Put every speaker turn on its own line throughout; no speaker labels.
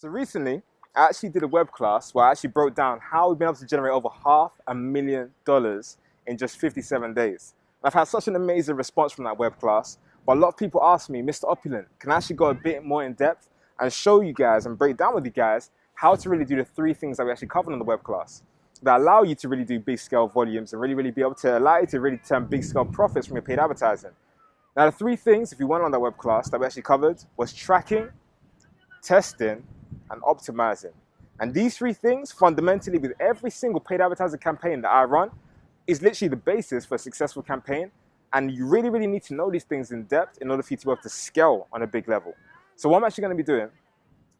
So recently, I actually did a web class where I actually broke down how we've been able to generate over $500,000 in just 57 days. And I've had such an amazing response from that web class, but a lot of people ask me, Mr. Opulent, can I actually go a bit more in depth and show you guys and break down with you guys how to really do the three things that we actually covered in the web class that allow you to really do big scale volumes and really be able to allow you to really turn big scale profits from your paid advertising. Now, the three things, if you went on that web class that we actually covered, was tracking, testing, and optimizing. And these three things, fundamentally, with every single paid advertising campaign that I run, is literally the basis for a successful campaign. And you really need to know these things in depth in order for you to be able to scale on a big level. So what I'm actually going to be doing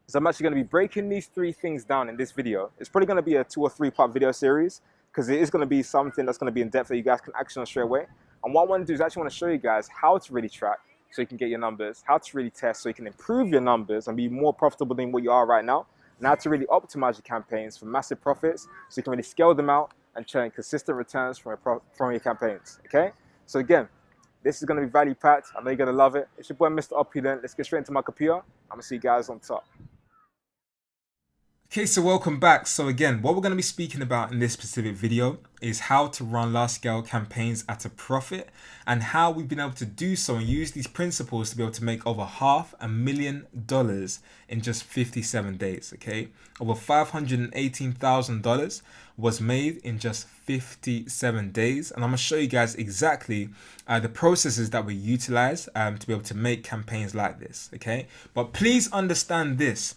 is I'm actually going to be breaking these three things down in this video. It's probably going to be a 2 or 3 part video series because it is going to be something that's going to be in depth that you guys can action on straight away. And what I want to do is actually want to show you guys how to really track so you can get your numbers, how to really test so you can improve your numbers and be more profitable than what you are right now, and how to really optimize your campaigns for massive profits so you can really scale them out and churn consistent returns from your campaigns, okay? So again, this is going to be value packed. I know you're going to love it. It's your boy, Mr. Opulent. Let's get straight into my computer. I'm going to see you guys on top.
Okay, so welcome back. So again, what we're going to be speaking about in this specific video is how to run large-scale campaigns at a profit and how we've been able to do so and use these principles to be able to make over $500,000 in just 57 days, okay? Over $518,000 was made in just 57 days. And I'm going to show you guys exactly the processes that we utilize to be able to make campaigns like this, okay? But please understand this.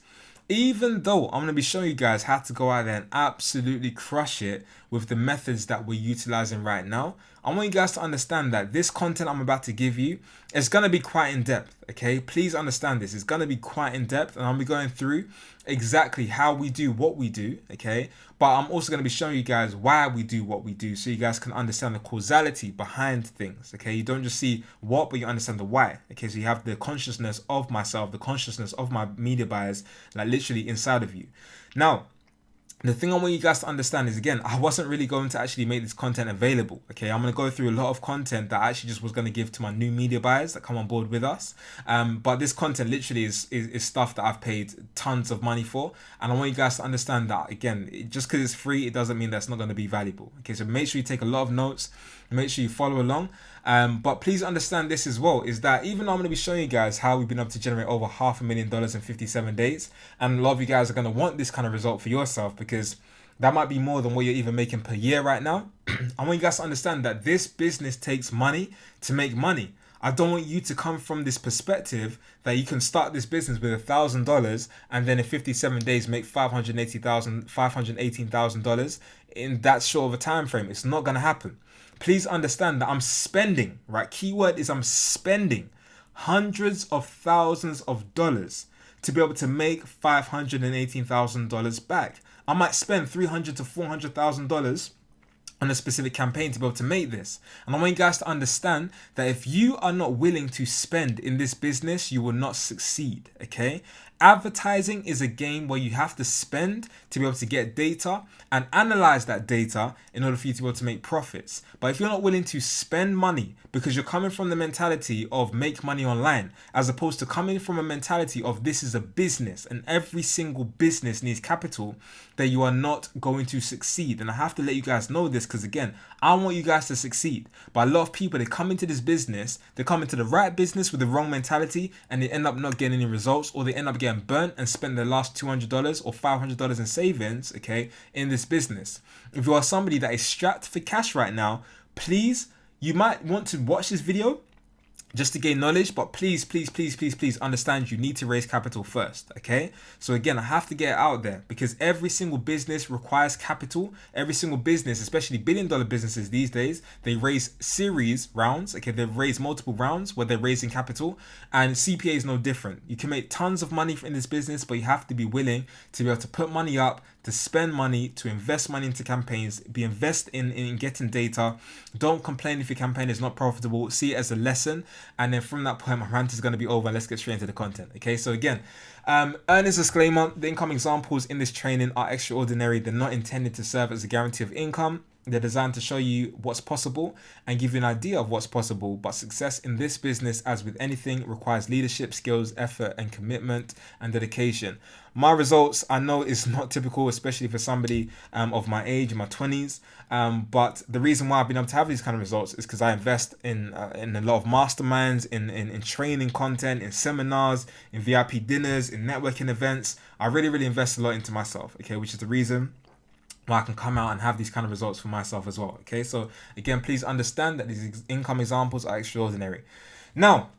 Even though I'm going to be showing you guys how to go out there and absolutely crush it with the methods that we're utilizing right now, I want you guys to understand that this content I'm about to give you is going to be quite in depth, okay? Please understand this. It's going to be quite in depth and I'll be going through exactly how we do what we do, okay? But I'm also going to be showing you guys why we do what we do so you guys can understand the causality behind things, okay? You don't just see what, but you understand the why, okay? So you have the consciousness of myself, the consciousness of my media buyers, like literally inside of you. Now, the thing I want you guys to understand is, again, I wasn't really going to actually make this content available, okay? I'm going to go through a lot of content that I actually just was going to give to my new media buyers that come on board with us. But this content literally is stuff that I've paid tons of money for. And I want you guys to understand that, again, just because it's free, it doesn't mean that's not going to be valuable, okay? So make sure you take a lot of notes, make sure you follow along. But please understand this as well, is that even though I'm going to be showing you guys how we've been able to generate over $500,000 in 57 days, and a lot of you guys are going to want this kind of result for yourself because that might be more than what you're even making per year right now. I want you guys to understand that this business takes money to make money. I don't want you to come from this perspective that you can start this business with $1,000 and then in 57 days make $518,000 in that short of a time frame. It's not going to happen. Please understand that I'm spending, right? Keyword is I'm spending hundreds of thousands of dollars to be able to make $518,000 back. I might spend $300,000 to $400,000 on a specific campaign to be able to make this. And I want you guys to understand that if you are not willing to spend in this business, you will not succeed, okay? Advertising is a game where you have to spend to be able to get data and analyze that data in order for you to be able to make profits. But if you're not willing to spend money because you're coming from the mentality of make money online, as opposed to coming from a mentality of this is a business and every single business needs capital, then you are not going to succeed. And I have to let you guys know this because, again, I want you guys to succeed. But a lot of people, they come into this business, they come into the right business with the wrong mentality and they end up not getting any results, or they end up getting burnt and spend their last $200 or $500 in savings, okay, in this business. If you are somebody that is strapped for cash right now, please, you might want to watch this video just to gain knowledge, but please understand you need to raise capital first, okay? So again, I have to get it out there because every single business requires capital. Every single business, especially billion-dollar businesses these days, they raise series rounds, okay? They've raised multiple rounds where they're raising capital, and CPA is no different. You can make tons of money in this business, but you have to be willing to be able to put money up, to spend money, to invest money into campaigns, invest in getting data. Don't complain if your campaign is not profitable. See it as a lesson. And then from that point, my rant is going to be over. Let's get straight into the content. Okay, so again, earnings disclaimer, the income examples in this training are extraordinary. They're not intended to serve as a guarantee of income. They're designed to show you what's possible and give you an idea of what's possible. But success in this business, as with anything, requires leadership, skills, effort, and commitment and dedication. My results, I know, is not typical, especially for somebody of my age, in my 20s. But the reason why I've been able to have these kind of results is because I invest in a lot of masterminds, in training content, in seminars, in VIP dinners, in networking events. I really invest a lot into myself, okay, which is the reason where I can come out and have these kind of results for myself as well. Okay, so again, please understand that these income examples are extraordinary. Now,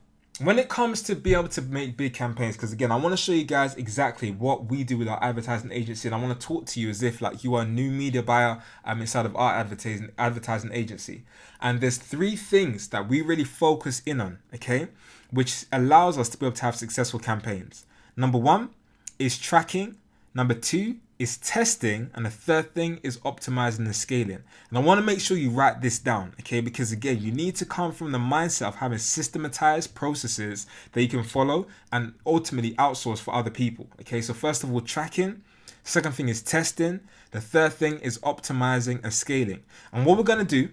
when it comes to be able to make big campaigns, because again, I want to show you guys exactly what we do with our advertising agency, and I want to talk to you as if like you are a new media buyer inside of our advertising agency. And there's 3 things that we really focus in on, okay, which allows us to be able to have successful campaigns. Number 1 is tracking. Number 2 is testing, and the 3rd thing is optimizing and scaling. And I want to make sure you write this down, okay? Because again, you need to come from the mindset of having systematized processes that you can follow and ultimately outsource for other people, okay? So first of all, tracking. Second thing is testing. The 3rd thing is optimizing and scaling. And what we're going to do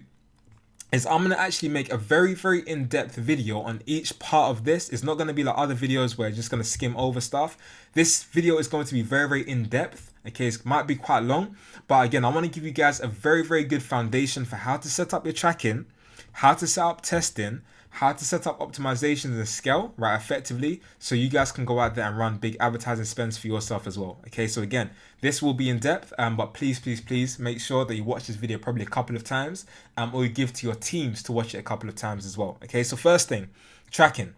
is I'm going to actually make a very in-depth video on each part of this. It's not going to be like other videos where I'm just going to skim over stuff. This video is going to be very in-depth. Okay, it might be quite long, but again, I want to give you guys a very good foundation for how to set up your tracking, how to set up testing, how to set up optimizations and scale, right, effectively, so you guys can go out there and run big advertising spends for yourself as well. Okay, so again, this will be in depth, but please make sure that you watch this video probably a couple of times, or you give to your teams to watch it a couple of times as well. Okay, so first thing, tracking.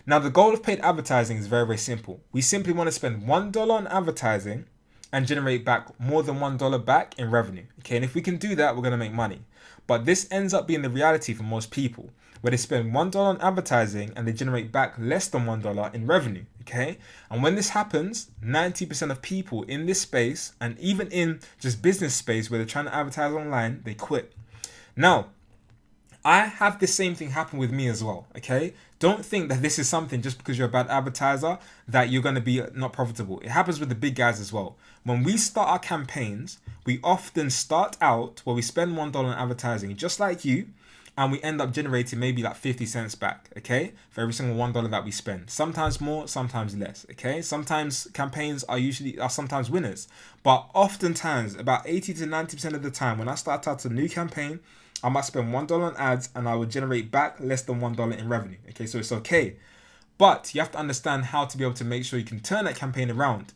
Now, the goal of paid advertising is very simple. We simply want to spend $1 on advertising and generate back more than $1 back in revenue. Okay, and if we can do that, we're going to make money. But this ends up being the reality for most people, where they spend $1 on advertising and they generate back less than $1 in revenue. Okay, and when this happens, 90% of people in this space, and even in just business space where they're trying to advertise online, they quit. Now, I have the same thing happen with me as well, okay? Don't think that this is something just because you're a bad advertiser that you're going to be not profitable. It happens with the big guys as well. When we start our campaigns, we often start out where we spend $1 on advertising, just like you, and we end up generating maybe like 50 cents back, okay? For every single $1 that we spend. Sometimes more, sometimes less, okay? Sometimes campaigns are sometimes winners. But oftentimes, about 80 to 90% of the time, when I start out a new campaign, I might spend $1 on ads and I will generate back less than $1 in revenue. Okay, so it's okay. But you have to understand how to be able to make sure you can turn that campaign around.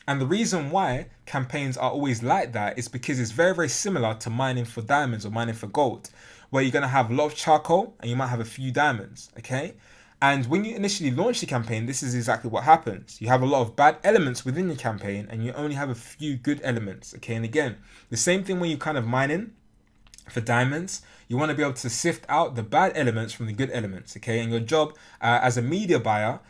And the reason why campaigns are always like that is because it's very similar to mining for diamonds or mining for gold, where you're going to have a lot of charcoal and you might have a few diamonds, okay? And when you initially launch the campaign, this is exactly what happens. You have a lot of bad elements within your campaign and you only have a few good elements, okay? And again, the same thing when you kind of mining for diamonds, you want to be able to sift out the bad elements from the good elements, okay? And your job as a media buyer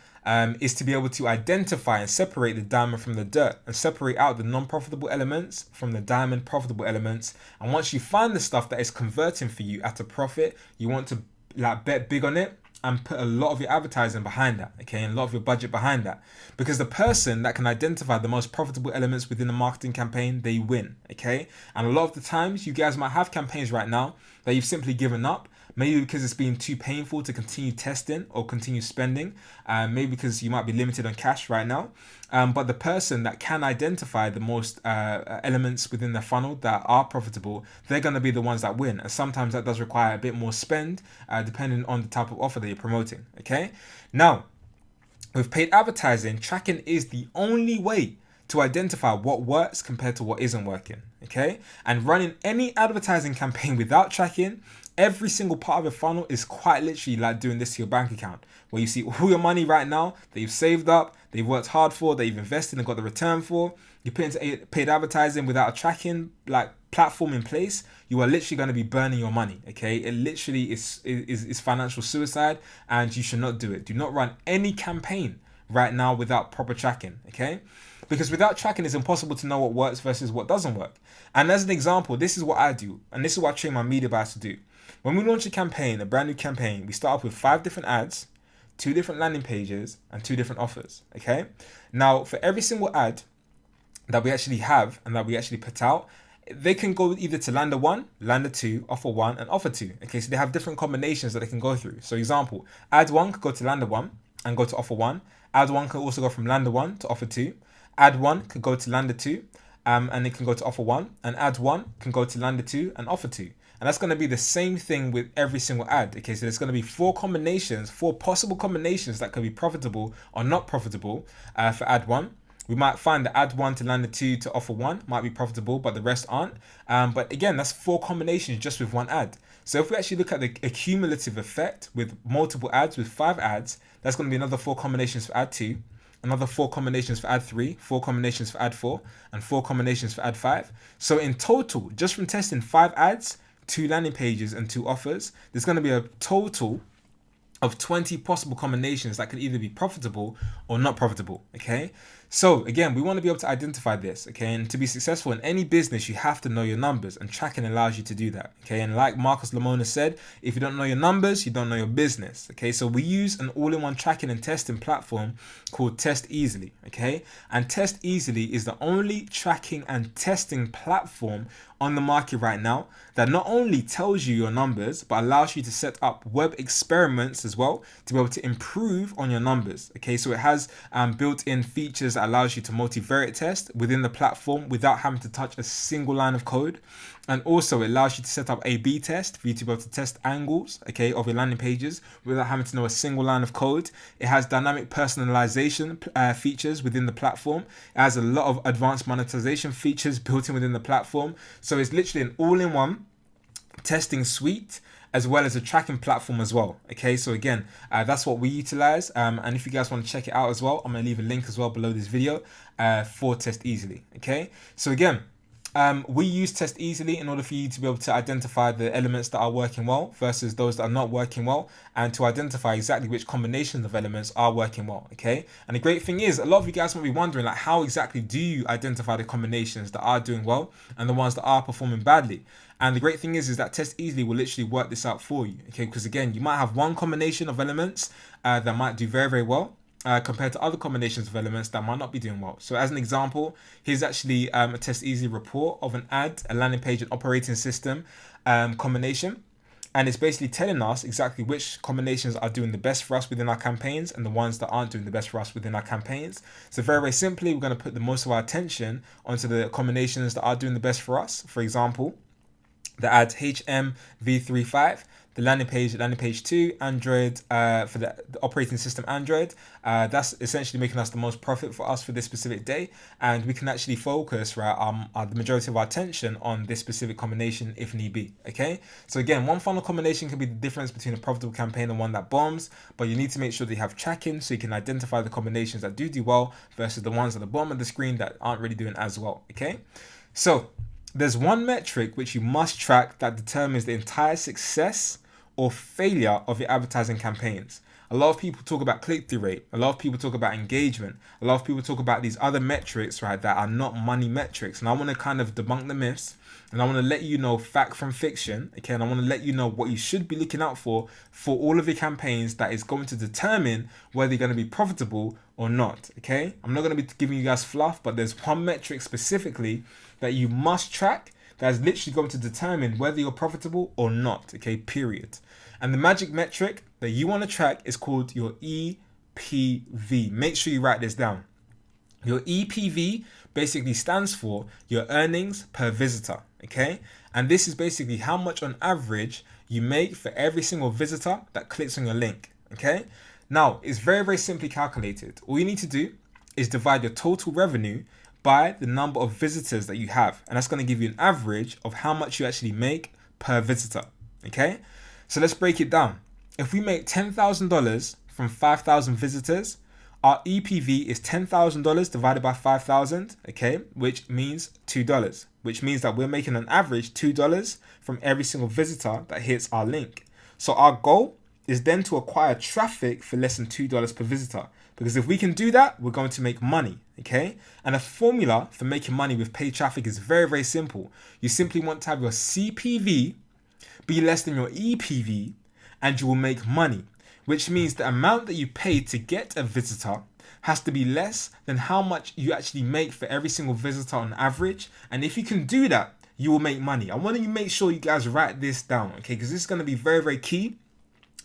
is to be able to identify and separate the diamond from the dirt and separate out the non-profitable elements from the diamond profitable elements. And once you find the stuff that is converting for you at a profit, you want to like bet big on it and put a lot of your advertising behind that, okay, and a lot of your budget behind that. Because the person that can identify the most profitable elements within the marketing campaign, they win, okay? And a lot of the times, you guys might have campaigns right now that you've simply given up, maybe because it's been too painful to continue testing or continue spending, maybe because you might be limited on cash right now. But the person that can identify the most elements within the funnel that are profitable, they're going to be the ones that win. And sometimes that does require a bit more spend, depending on the type of offer that you're promoting, okay? Now, with paid advertising, tracking is the only way to identify what works compared to what isn't working, okay? And running any advertising campaign without tracking every single part of your funnel is quite literally like doing this to your bank account, where you see all your money right now that you've saved up, that you've worked hard for, that you've invested and got the return for. You put into paid advertising without a tracking like platform in place, you are literally going to be burning your money, okay? It literally is financial suicide, and you should not do it. Do not run any campaign right now without proper tracking, okay? Because without tracking, it's impossible to know what works versus what doesn't work. And as an example, this is what I do, and this is what I train my media buyers to do. When we launch a campaign, a brand new campaign, we start off with 5 different ads, 2 different landing pages, and 2 different offers, okay? Now, for every single ad that we actually have and that we actually put out, they can go either to lander 1, lander 2, offer 1, and offer 2. Okay, so they have different combinations that they can go through. So example, ad 1 could go to lander 1 and go to offer 1. Ad 1 could also go from lander 1 to offer 2. Ad 1 could go to lander 2, and it can go to offer 1. And ad 1 can go to lander 2 and offer 2. And that's going to be the same thing with every single ad. Okay, so there's going to be 4 possible combinations that could be profitable or not profitable for ad 1. We might find that ad 1 to lander 2 to offer 1 might be profitable, but the rest aren't. But again, that's 4 combinations just with one ad. So if we actually look at the cumulative effect with multiple ads, with 5 ads, that's going to be another 4 combinations for ad 2, another 4 combinations for ad 3, 4 combinations for ad 4, and 4 combinations for ad 5. So in total, just from testing 5 ads, 2 landing pages, and 2 offers, there's going to be a total of 20 possible combinations that could either be profitable or not profitable. Okay, so again, we want to be able to identify this. Okay, and to be successful in any business, you have to know your numbers, and tracking allows you to do that. Okay, and like Marcus Lamona said, if you don't know your numbers, you don't know your business. Okay, so we use an all-in-one tracking and testing platform called Test Easily. Okay, and Test Easily is the only tracking and testing platform on the market right now that not only tells you your numbers, but allows you to set up web experiments as well to be able to improve on your numbers. Okay, so it has built-in features that allows you to multivariate test within the platform without having to touch a single line of code. And also it allows you to set up A/B test for you to be able to test angles, okay, of your landing pages without having to know a single line of code. It has dynamic personalization features within the platform. It has a lot of advanced monetization features built in within the platform. So it's literally an all-in-one testing suite as well as a tracking platform as well. Okay, so again, that's what we utilize. And if you guys want to check it out as well, I'm going to leave a link as well below this video for Test Easily. Okay, so again, we use Test Easily in order for you to be able to identify the elements that are working well versus those that are not working well, and to identify exactly which combinations of elements are working well. Okay, and the great thing is, a lot of you guys might be wondering, like, how exactly do you identify the combinations that are doing well and the ones that are performing badly? And the great thing is that Test Easily will literally work this out for you. Okay, because again, you might have one combination of elements that might do very, very well, compared to other combinations of elements that might not be doing well. So as an example, here's actually a Test Easily report of an ad, a landing page, and operating system combination. And it's basically telling us exactly which combinations are doing the best for us within our campaigns and the ones that aren't doing the best for us within our campaigns. So very, very simply, we're going to put the most of our attention onto the combinations that are doing the best for us. For example, the ad HMV35, the landing page 2, Android, for the operating system Android. That's essentially making us the most profit for us for this specific day, and we can actually focus the majority of our attention on this specific combination if need be. Okay, so again, one funnel combination can be the difference between a profitable campaign and one that bombs, but you need to make sure that you have tracking so you can identify the combinations that do well versus the ones at the bottom of the screen that aren't really doing as well. Okay, so there's one metric which you must track that determines the entire success or failure of your advertising campaigns. A lot of people talk about click-through rate. A lot of people talk about engagement. A lot of people talk about these other metrics, right, that are not money metrics. And I want to kind of debunk the myths, and I want to let you know fact from fiction, okay? And I want to let you know what you should be looking out for all of your campaigns that is going to determine whether you're going to be profitable or not, okay? I'm not going to be giving you guys fluff, but there's one metric specifically that you must track that is literally going to determine whether you're profitable or not, okay, period. And the magic metric that you want to track is called your EPV. Make sure you write this down. Your EPV basically stands for your earnings per visitor, okay? And this is basically how much on average you make for every single visitor that clicks on your link, okay? Now, it's very, very simply calculated. All you need to do is divide your total revenue by the number of visitors that you have, and that's going to give you an average of how much you actually make per visitor. Okay, so let's break it down. If we make $10,000 from 5,000 visitors, our EPV is $10,000 divided by 5,000, okay, which means $2, which means that we're making an average $2 from every single visitor that hits our link. So our goal is then to acquire traffic for less than $2 per visitor, because if we can do that, we're going to make money, okay? And a formula for making money with paid traffic is very, very simple. You simply want to have your CPV be less than your EPV, and you will make money, which means the amount that you pay to get a visitor has to be less than how much you actually make for every single visitor on average. And if you can do that, you will make money. I want to make sure you guys write this down, okay? Because this is going to be very, very key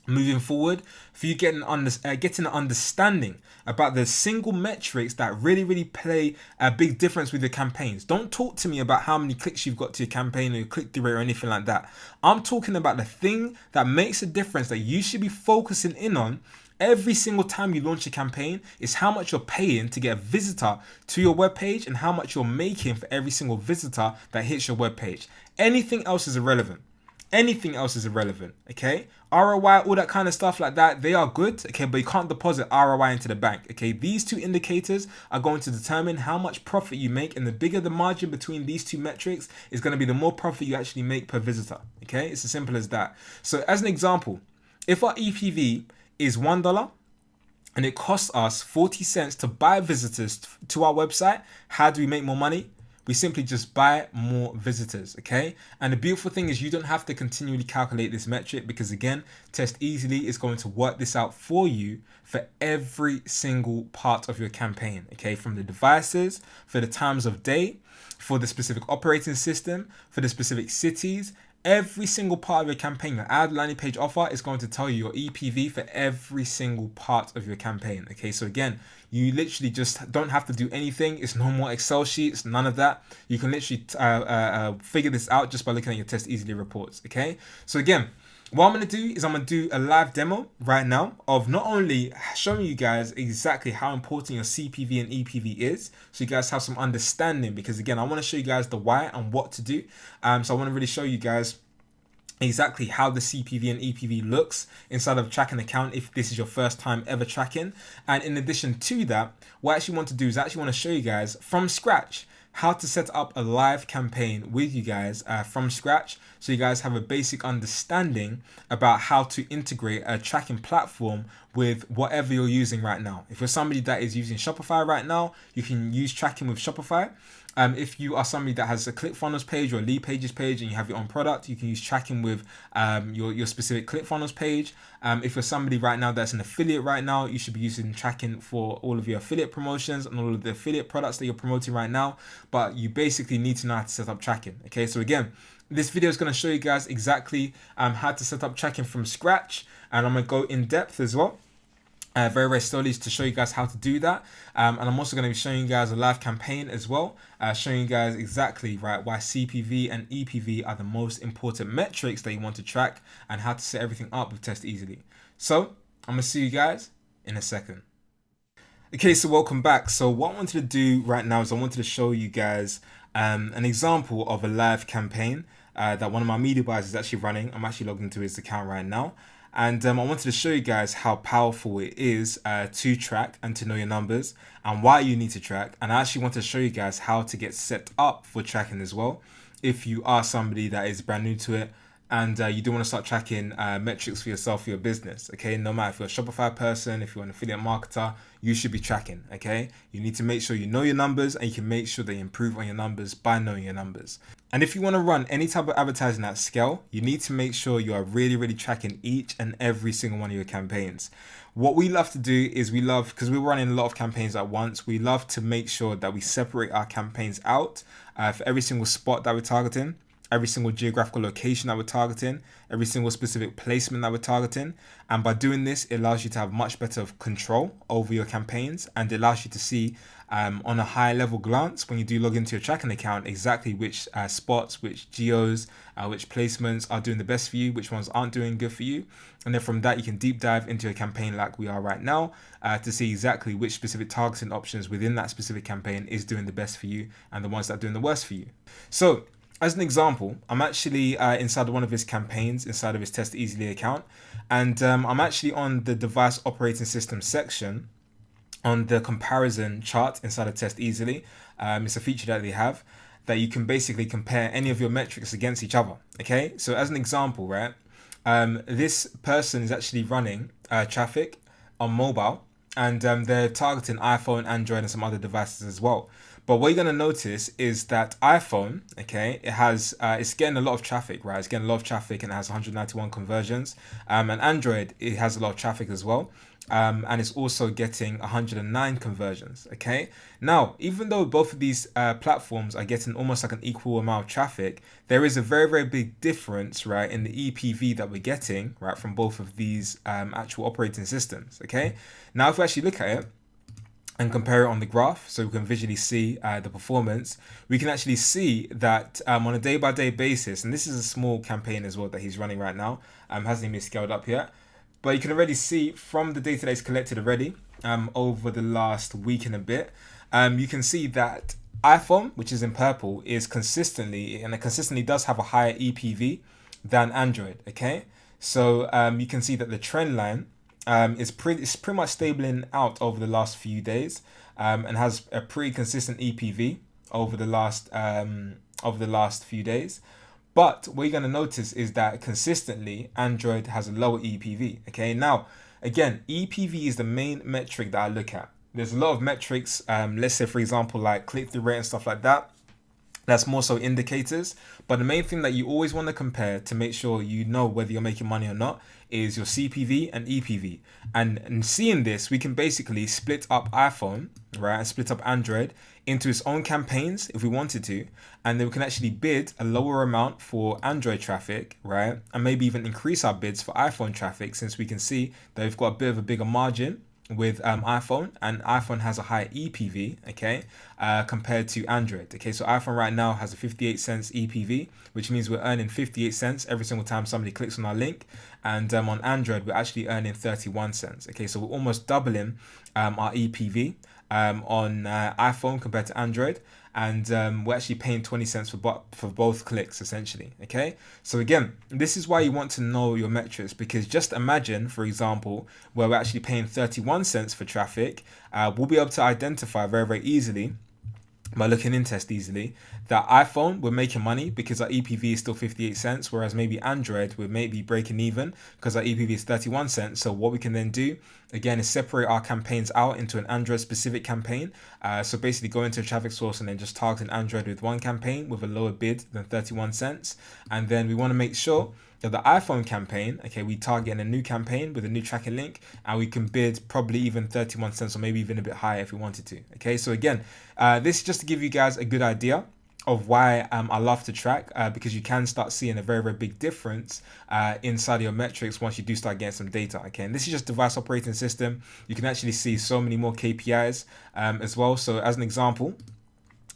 moving forward for you getting an understanding about the single metrics that really play a big difference with your campaigns. Don't talk to me about how many clicks you've got to your campaign or your click-through rate or anything like that. I'm talking about the thing that makes a difference that you should be focusing in on every single time you launch a campaign, is how much you're paying to get a visitor to your webpage and how much you're making for every single visitor that hits your webpage. Anything else is irrelevant. Anything else is irrelevant, okay? ROI, all that kind of stuff like that, they are good, okay? But you can't deposit ROI into the bank, okay? These two indicators are going to determine how much profit you make, and the bigger the margin between these two metrics is going to be the more profit you actually make per visitor, okay? It's as simple as that. So as an example, if our EPV is $1 and it costs us 40 cents to buy visitors to our website, how do we make more money? We simply just buy more visitors, okay? And the beautiful thing is you don't have to continually calculate this metric, because again, Test Easily is going to work this out for you for every single part of your campaign, okay? From the devices, for the times of day, for the specific operating system, for the specific cities. Every single part of your campaign, your ad landing page offer is going to tell you your EPV for every single part of your campaign. Okay, so again, you literally just don't have to do anything. It's no more Excel sheets, none of that. You can literally figure this out just by looking at your Test Easily reports. Okay, so again, what I'm going to do is I'm going to do a live demo right now of not only showing you guys exactly how important your CPV and EPV is, so you guys have some understanding, because again, I want to show you guys the why and what to do. So I want to really show you guys exactly how the CPV and EPV looks inside of a tracking account if this is your first time ever tracking. And in addition to that, what I actually want to do is I actually want to show you guys from scratch how to set up a live campaign with you guys from scratch, so you guys have a basic understanding about how to integrate a tracking platform with whatever you're using right now. If you're somebody that is using Shopify right now, you can use tracking with Shopify. If you are somebody that has a ClickFunnels page or a lead pages page and you have your own product, you can use tracking with your specific ClickFunnels page. If you're somebody right now that's an affiliate right now, you should be using tracking for all of your affiliate promotions and all of the affiliate products that you're promoting right now. But you basically need to know how to set up tracking. Okay, so again, this video is going to show you guys exactly how to set up tracking from scratch, and I'm going to go in depth as well. Very slowly to show you guys how to do that, and I'm also going to be showing you guys a live campaign as well, showing you guys exactly why CPV and EPV are the most important metrics that you want to track and how to set everything up with Test Easily. So I'm going to see you guys in a second. Okay, so welcome back. So what I wanted to do right now is I wanted to show you guys an example of a live campaign that one of my media buyers is actually running. I'm actually logged into his account right now. And I wanted to show you guys how powerful it is to track and to know your numbers and why you need to track. And I actually want to show you guys how to get set up for tracking as well, if you are somebody that is brand new to it and you do want to start tracking metrics for yourself, for your business. Okay, no matter if you're a Shopify person, if you're an affiliate marketer, you should be tracking. Okay, you need to make sure you know your numbers, and you can make sure that you improve on your numbers by knowing your numbers. And if you want to run any type of advertising at scale, you need to make sure you are really tracking each and every single one of your campaigns. What we love to do is because we're running a lot of campaigns at once, we love to make sure that we separate our campaigns out for every single spot that we're targeting, every single geographical location that we're targeting, every single specific placement that we're targeting. And by doing this, it allows you to have much better control over your campaigns, and it allows you to see on a high level glance when you do log into your tracking account exactly which spots, which geos, which placements are doing the best for you, which ones aren't doing good for you. And then from that, you can deep dive into a campaign like we are right now to see exactly which specific targeting options within that specific campaign is doing the best for you and the ones that are doing the worst for you. So as an example, I'm actually inside one of his campaigns, inside of his Test Easily account, and I'm actually on the device operating system section on the comparison chart inside of Test Easily. It's a feature that they have that you can basically compare any of your metrics against each other. Okay, so as an example, right, this person is actually running traffic on mobile, and they're targeting iPhone, Android, and some other devices as well. But what you're gonna notice is that iPhone, okay, it has it's getting a lot of traffic, right? It's getting a lot of traffic and it has 191 conversions. And Android, it has a lot of traffic as well. And it's also getting 109 conversions. Okay. Now, even though both of these platforms are getting almost like an equal amount of traffic, there is a very, very big difference, right, in the EPV that we're getting, right, from both of these actual operating systems. Okay. Now, if we actually look at it and compare it on the graph so we can visually see the performance, we can actually see that on a day-by-day basis, and this is a small campaign as well that he's running right now, hasn't even been scaled up yet, but you can already see from the data that's collected already over the last week and a bit, you can see that iPhone, which is in purple, is consistently, and it consistently does have a higher EPV than Android, okay? So you can see that the trend line it's pretty much stabling out over the last few days, and has a pretty consistent EPV over the last few days. But what you're going to notice is that consistently Android has a lower EPV. Okay, now again, EPV is the main metric that I look at. There's a lot of metrics, let's say for example like click-through rate and stuff like that. That's more so indicators, but the main thing that you always want to compare to make sure you know whether you're making money or not is your CPV and EPV. And seeing this, we can basically split up iPhone, right, and split up Android into its own campaigns if we wanted to, and then we can actually bid a lower amount for Android traffic, right, and maybe even increase our bids for iPhone traffic, since we can see that we've got a bit of a bigger margin with iPhone, and iPhone has a higher EPV, okay, compared to Android. Okay, so iPhone right now has a 58 cents EPV, which means we're earning 58 cents every single time somebody clicks on our link, and on Android we're actually earning 31 cents. Okay, so we're almost doubling our EPV on iPhone compared to Android, and we're actually paying 20 cents for both clicks essentially. Okay, so again, this is why you want to know your metrics, because just imagine, for example, where we're actually paying 31 cents for traffic, we'll be able to identify very, very easily by looking in Test Easily that iPhone, we're making money because our EPV is still 58 cents, whereas maybe Android, we're maybe breaking even because our EPV is 31 cents. So what we can then do, again, is separate our campaigns out into an Android specific campaign. So basically go into a traffic source and then just target an Android with one campaign with a lower bid than 31 cents. And then we want to make sure that the iPhone campaign, okay, we target in a new campaign with a new tracking link, and we can bid probably even 31 cents or maybe even a bit higher if we wanted to. Okay, so again, this is just to give you guys a good idea of why I love to track, because you can start seeing a very, very big difference inside of your metrics once you do start getting some data. Okay, and this is just device operating system. You can actually see so many more KPIs as well. So as an example,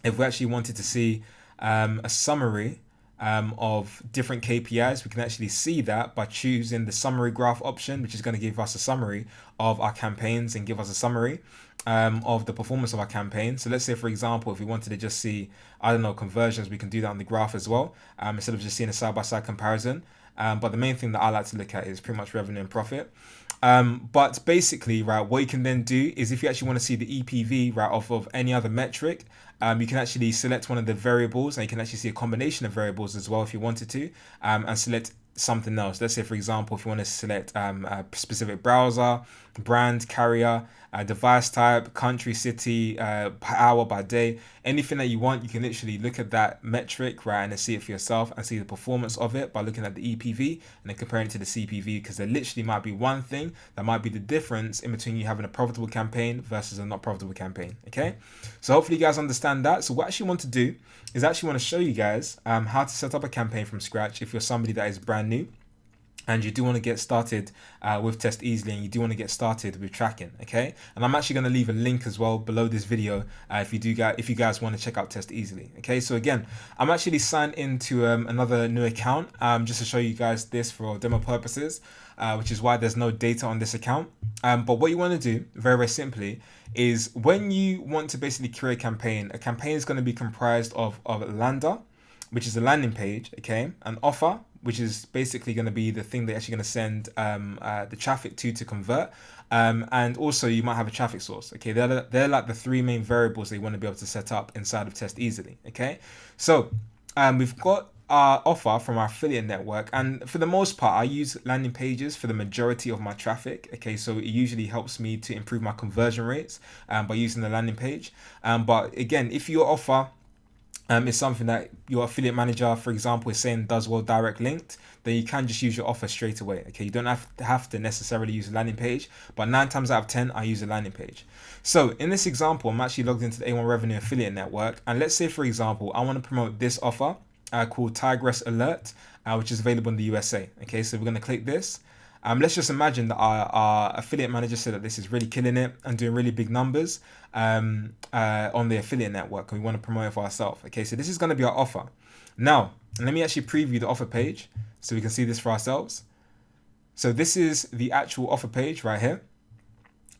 if we actually wanted to see a summary of different KPIs, we can actually see that by choosing the summary graph option, which is going to give us a summary of our campaigns and give us a summary of the performance of our campaign. So let's say, for example, if we wanted to just see, I don't know, conversions, we can do that on the graph as well, instead of just seeing a side-by-side comparison. But the main thing that I like to look at is pretty much revenue and profit. But basically, right, what you can then do is if you actually want to see the EPV, right, off of any other metric, you can actually select one of the variables, and you can actually see a combination of variables as well if you wanted to, and select something else. Let's say, for example, if you want to select a specific browser, brand, carrier, device type, country, city, hour by day, anything that you want, you can literally look at that metric, right, and then see it for yourself and see the performance of it by looking at the EPV and then comparing it to the CPV, because there literally might be one thing that might be the difference in between you having a profitable campaign versus a not profitable campaign. Okay, so hopefully you guys understand that. So what I actually want to do is I actually want to show you guys how to set up a campaign from scratch if you're somebody that is brand new and you do want to get started with Test Easily, and you do want to get started with tracking. Okay, and I'm actually going to leave a link as well below this video if you guys want to check out Test Easily. Okay, so again, I'm actually signed into another new account just to show you guys this for demo purposes, which is why there's no data on this account. But what you want to do, very, very simply, is when you want to basically create a campaign is going to be comprised of a lander, which is a landing page, okay, an offer, which is basically going to be the thing they're actually going to send the traffic to convert, and also you might have a traffic source. Okay, they're like the three main variables that you want to be able to set up inside of Test Easily. Okay, so we've got our offer from our affiliate network, and for the most part, I use landing pages for the majority of my traffic. Okay, so it usually helps me to improve my conversion rates by using the landing page. But again, if your offer is something that your affiliate manager, for example, is saying does well direct linked, then you can just use your offer straight away. Okay, you don't have to necessarily use a landing page, but 9 times out of 10, I use a landing page. So in this example, I'm actually logged into the A1 Revenue Affiliate Network, and let's say, for example, I want to promote this offer called Tigress Alert, which is available in the USA. Okay, so we're going to click this. Let's just imagine that our affiliate manager said that this is really killing it and doing really big numbers on the affiliate network, and we want to promote it for ourselves. Okay, so this is going to be our offer. Now, let me actually preview the offer page so we can see this for ourselves. So this is the actual offer page right here.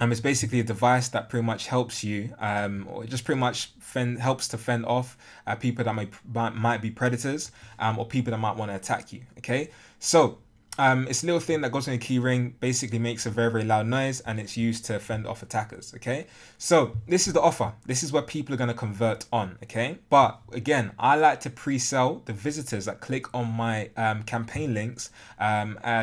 It's basically a device that pretty much helps you, or it just pretty much helps to fend off people that might be predators, or people that might want to attack you. Okay, so it's a little thing that goes on a key ring, basically makes a very, very loud noise, and it's used to fend off attackers. Okay, so this is the offer. This is where people are going to convert on. Okay, but again, I like to pre-sell the visitors that click on my campaign links,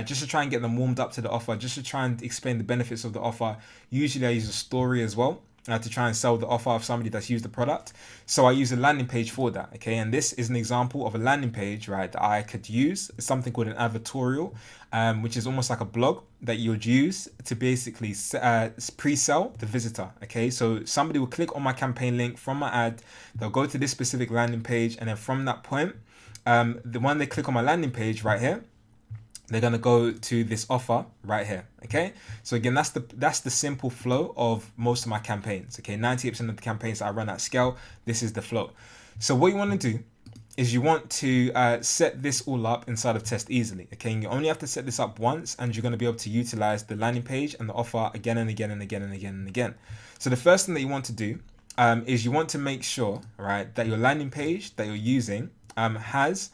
just to try and get them warmed up to the offer, just to try and explain the benefits of the offer. Usually I use a story as well to try and sell the offer of somebody that's used the product. So I use a landing page for that. Okay, and this is an example of a landing page, right, that I could use. It's something called an advertorial, which is almost like a blog that you would use to basically pre-sell the visitor. Okay, so somebody will click on my campaign link from my ad, they'll go to this specific landing page, and then from that point, when they click on my landing page right here, they're going to go to this offer right here. Okay, so again, that's the simple flow of most of my campaigns. Okay, 98% of the campaigns that I run at scale, this is the flow. So what you want to do is you want to set this all up inside of Test Easily. Okay, and you only have to set this up once, and you're going to be able to utilize the landing page and the offer again and again and again and again and again. So the first thing that you want to do is you want to make sure, right, that your landing page that you're using has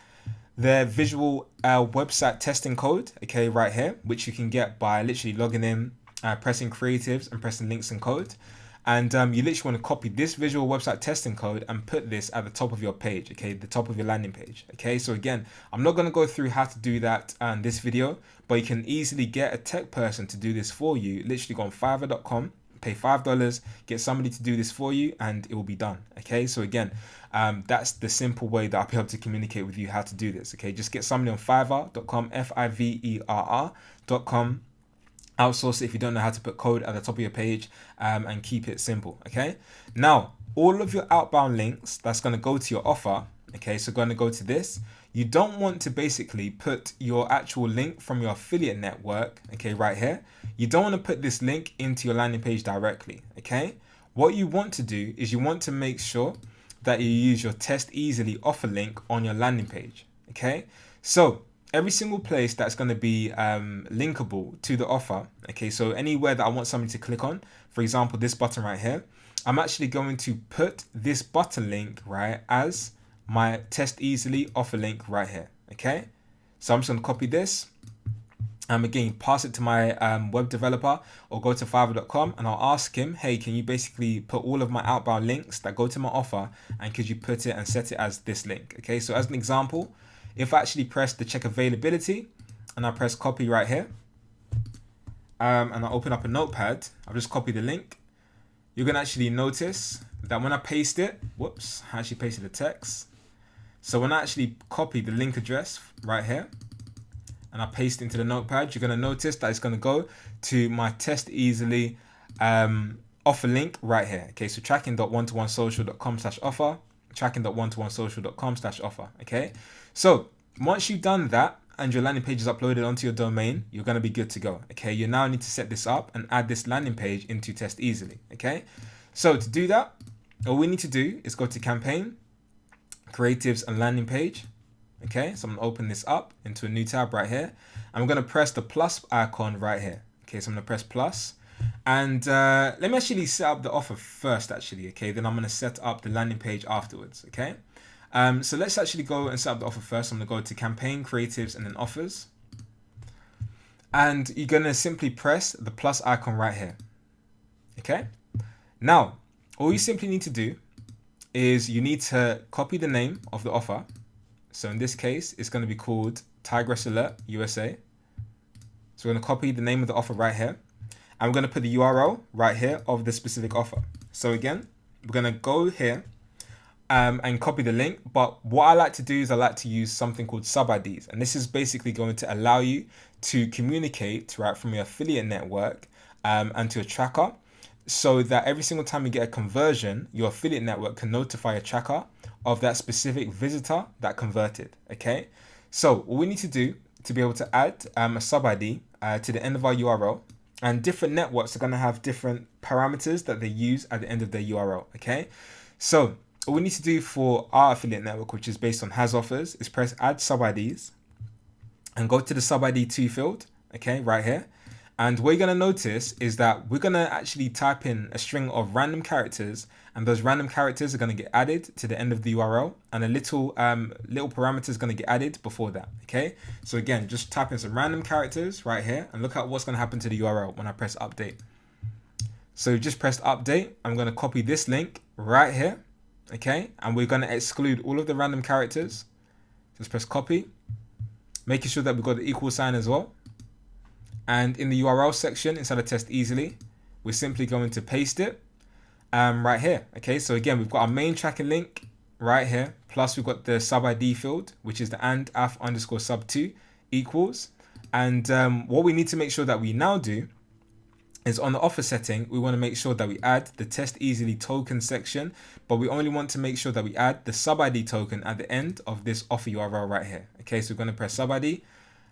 their visual website testing code, okay, right here, which you can get by literally logging in, pressing creatives and pressing links and code. And you literally want to copy this visual website testing code and put this at the top of your page, okay, the top of your landing page. Okay, so again, I'm not going to go through how to do that in this video, but you can easily get a tech person to do this for you. Literally go on Fiverr.com, pay $5, get somebody to do this for you, and it will be done. Okay, so again, that's the simple way that I'll be able to communicate with you how to do this. Okay, just get somebody on Fiverr.com, Fiverr.com. Outsource it if you don't know how to put code at the top of your page, and keep it simple. Okay, now all of your outbound links that's going to go to your offer. Okay, so going to go to this. You don't want to basically put your actual link from your affiliate network, okay, right here. You don't want to put this link into your landing page directly. Okay, what you want to do is you want to make sure that you use your Test Easily offer link on your landing page. Okay, so every single place that's going to be linkable to the offer. Okay, so anywhere that I want somebody to click on, for example, this button right here, I'm actually going to put this button link, right, as my Test Easily offer link right here. Okay, so I'm just going to copy this. Again, pass it to my web developer, or go to Fiverr.com, and I'll ask him, hey, can you basically put all of my outbound links that go to my offer, and could you put it and set it as this link? Okay, so as an example, if I actually press the check availability and I press copy right here, and I open up a notepad, I'll just copy the link. You're going to actually notice that when I paste it, whoops, I actually pasted the text. So when I actually copy the link address right here and I paste it into the notepad, you're going to notice that it's going to go to my Test Easily offer link right here. Okay, so tracking.1to1social.com/offer, tracking.1to1social.com/offer. Okay, so once you've done that and your landing page is uploaded onto your domain, you're going to be good to go. Okay, you now need to set this up and add this landing page into Test Easily. Okay, so to do that, all we need to do is go to campaign, creatives, and landing page. Okay, so I'm going to open this up into a new tab right here. I'm going to press the plus icon right here. Okay, so I'm going to press plus. And let me actually set up the offer first, actually. Okay, then I'm going to set up the landing page afterwards. Okay, so let's actually go and set up the offer first. I'm going to go to campaign, creatives, and then offers. And you're going to simply press the plus icon right here. Okay, now all you simply need to do is you need to copy the name of the offer. So in this case, it's going to be called Tigress Alert USA. So we're going to copy the name of the offer right here. And we're going to put the URL right here of the specific offer. So again, we're going to go here and copy the link. But what I like to do is I like to use something called sub IDs. And this is basically going to allow you to communicate right from your affiliate network and to a tracker, so that every single time you get a conversion, your affiliate network can notify a tracker of that specific visitor that converted. Okay, so what we need to do to be able to add a sub ID to the end of our URL, and different networks are going to have different parameters that they use at the end of their URL. Okay, so what we need to do for our affiliate network, which is based on has offers, is press add sub IDs and go to the sub ID 2 field. Okay, right here. And what you're going to notice is that we're going to actually type in a string of random characters, and those random characters are going to get added to the end of the URL, and a little parameter is going to get added before that. Okay, so again, just type in some random characters right here, and look at what's going to happen to the URL when I press update. So just press update. I'm going to copy this link right here. Okay, and we're going to exclude all of the random characters. Just press copy, making sure that we've got the equal sign as well. And in the URL section, inside of test easily, we're simply going to paste it right here. Okay, so again, we've got our main tracking link right here. Plus we've got the sub ID field, which is the _sub2 equals. And what we need to make sure that we now do is on the offer setting, we want to make sure that we add the test easily token section, but we only want to make sure that we add the sub ID token at the end of this offer URL right here. Okay, so we're going to press sub ID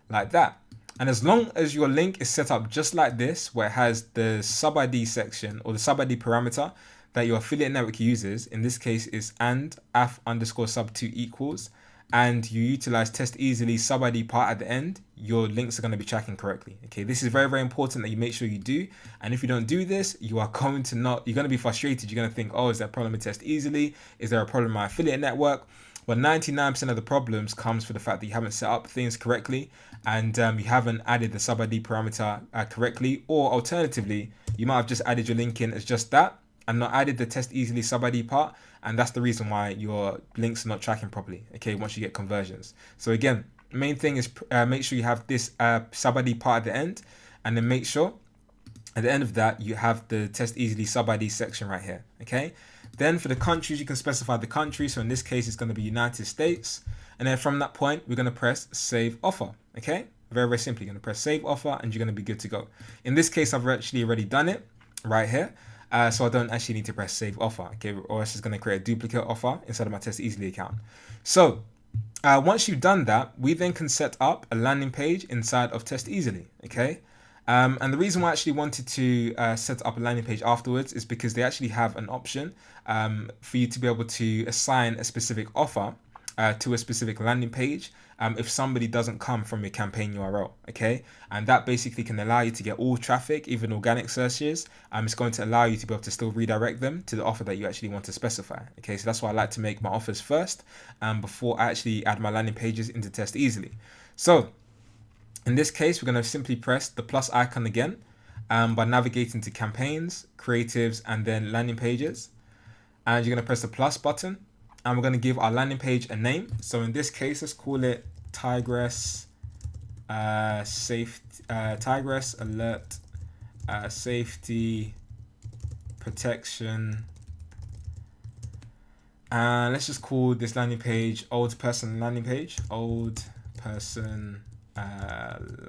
like that. And as long as your link is set up just like this, where it has the sub ID section or the sub ID parameter that your affiliate network uses, in this case is _sub2 equals, and you utilize test easily sub ID part at the end, your links are going to be tracking correctly. Okay, this is very, very important that you make sure you do. And if you don't do this, you are going to you're going to be frustrated. You're going to think, oh, is there a problem with test easily? Is there a problem with my affiliate network? But 99% of the problems comes from the fact that you haven't set up things correctly, and you haven't added the sub ID parameter correctly, or alternatively, you might have just added your link in as just that and not added the test easily sub ID part, and that's the reason why your links are not tracking properly. Okay, once you get conversions. So again, main thing is make sure you have this sub ID part at the end, and then make sure at the end of that you have the test easily sub ID section right here. Okay. Then for the countries, you can specify the country. So in this case, it's going to be United States. And then from that point, we're going to press save offer. Okay, very, very simply, you're going to press save offer and you're going to be good to go. In this case, I've actually already done it right here. So I don't actually need to press save offer. Okay, or else it's going to create a duplicate offer inside of my Test Easily account. So once you've done that, we then can set up a landing page inside of Test Easily. Okay. And the reason why I actually wanted to set up a landing page afterwards is because they actually have an option for you to be able to assign a specific offer to a specific landing page if somebody doesn't come from your campaign URL. Okay, and that basically can allow you to get all traffic, even organic searches. It's going to allow you to be able to still redirect them to the offer that you actually want to specify. Okay, so that's why I like to make my offers first before I actually add my landing pages into Test Easily. So in this case, we're going to simply press the plus icon again by navigating to campaigns, creatives, and then landing pages. And you're going to press the plus button, and we're going to give our landing page a name. So in this case, let's call it Tigress Tigress Alert Safety Protection. And let's just call this landing page Old Person Landing Page. Old Person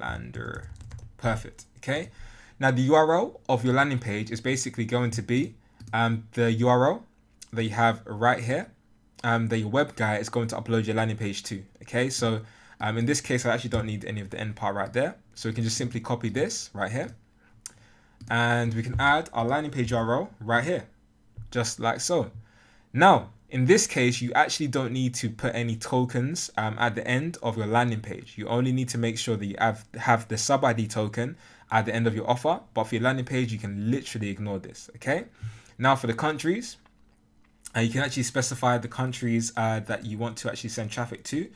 Lander. Perfect. Okay, now the URL of your landing page is basically going to be the URL that you have right here that your web guy is going to upload your landing page to. Okay, so in this case I actually don't need any of the end part right there, so we can just simply copy this right here and we can add our landing page URL right here, just like so. Now in this case, you actually don't need to put any tokens at the end of your landing page. You only need to make sure that you have the sub ID token at the end of your offer. But for your landing page, you can literally ignore this. Okay. Now for the countries, you can actually specify the countries that you want to actually send traffic to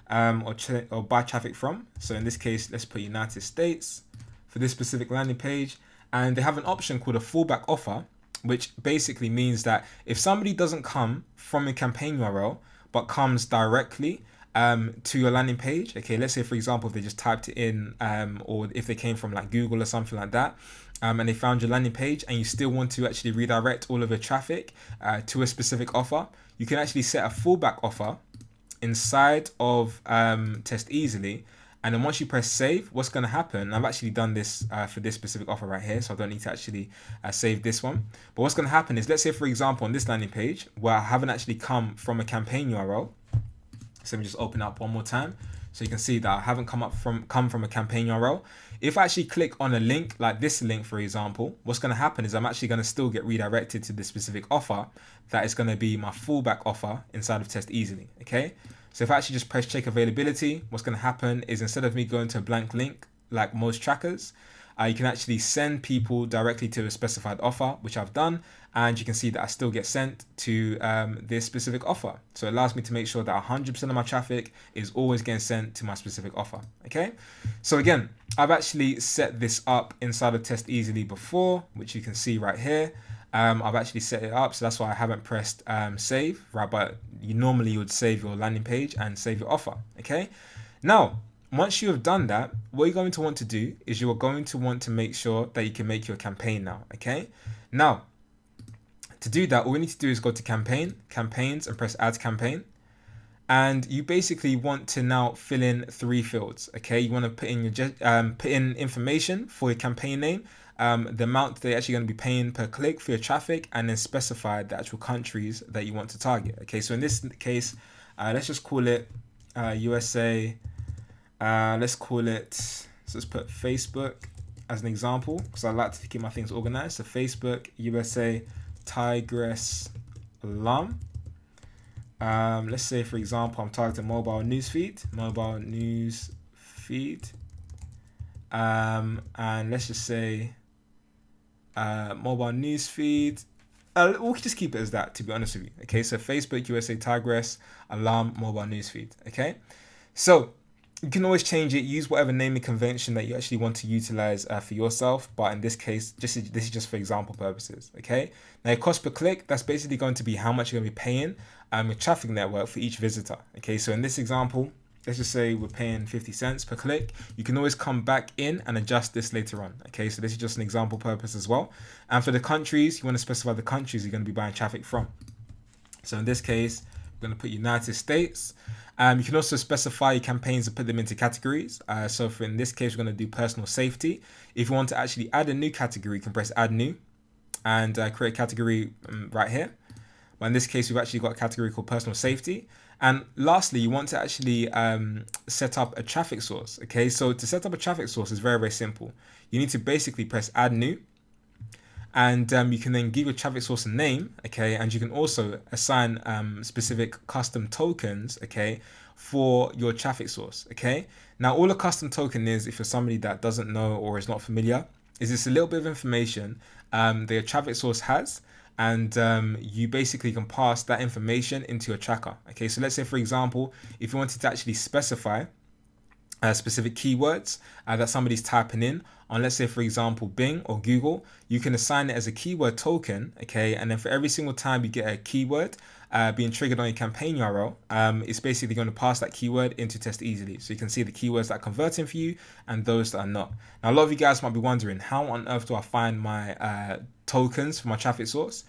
or buy traffic from. So in this case, let's put United States for this specific landing page. And they have an option called a fallback offer, which basically means that if somebody doesn't come from a campaign URL, but comes directly to your landing page. Okay, let's say for example if they just typed it in, or if they came from like Google or something like that, and they found your landing page, and you still want to actually redirect all of your traffic to a specific offer, you can actually set a fallback offer inside of Test Easily. And then once you press save, what's going to happen, I've actually done this for this specific offer right here, so I don't need to actually save this one. But what's going to happen is, let's say for example on this landing page where I haven't actually come from a campaign URL, so let me just open up one more time so you can see that I haven't come from a campaign URL. If I actually click on a link like this link, for example, what's going to happen is I'm actually going to still get redirected to this specific offer that is going to be my fallback offer inside of Test Easily. Okay, so if I actually just press check availability, what's going to happen is, instead of me going to a blank link like most trackers, you can actually send people directly to a specified offer, which I've done, and you can see that I still get sent to this specific offer. So it allows me to make sure that 100% of my traffic is always getting sent to my specific offer. Okay, so again, I've actually set this up inside of Test Easily before, which you can see right here. I've actually set it up, so that's why I haven't pressed save, right? But you would save your landing page and save your offer. Okay, now once you have done that, what you're going to want to do is you are going to want to make sure that you can make your campaign now. Okay, now to do that, all we need to do is go to campaigns, and press add campaign. And you basically want to now fill in 3 fields. Okay, you want to put in information for your campaign name, the amount they're actually going to be paying per click for your traffic, and then specify the actual countries that you want to target. Okay, so in this case, let's just call it USA. Let's call it, so let's put Facebook as an example, because I like to keep my things organized. So Facebook, USA, Tigress, Alarm. Let's say for example I'm targeting mobile newsfeed, and let's just say mobile newsfeed. We can just keep it as that, to be honest with you. Okay, so Facebook, USA, Tigress, Alarm, mobile newsfeed. Okay, so you can always change it, use whatever naming convention that you actually want to utilize for yourself. But in this case, this is just for example purposes. Okay, now your cost per click, that's basically going to be how much you're going to be paying your traffic network for each visitor. Okay, so in this example, let's just say we're paying 50 cents per click. You can always come back in and adjust this later on. Okay, so this is just an example purpose as well. And for the countries, you want to specify the countries you're going to be buying traffic from. So in this case, we're going to put United States. You can also specify your campaigns and put them into categories. So for in this case, we're going to do personal safety. If you want to actually add a new category, you can press add new and create a category right here. But in this case, we've actually got a category called personal safety. And lastly, you want to actually set up a traffic source. Okay, so to set up a traffic source is very, very simple. You need to basically press add new. And you can then give your traffic source a name, okay, and you can also assign specific custom tokens, okay, for your traffic source, okay. Now, all a custom token is, if you're somebody that doesn't know or is not familiar, is this a little bit of information that your traffic source has, and you basically can pass that information into your tracker, okay. So let's say, for example, if you wanted to actually specify specific keywords that somebody's typing in on, let's say for example Bing or Google, you can assign it as a keyword token, okay, and then for every single time you get a keyword being triggered on your campaign URL, it's basically going to pass that keyword into Test Easily, so you can see the keywords that are converting for you and those that are not. Now, a lot of you guys might be wondering, how on earth do I find my tokens for my traffic source?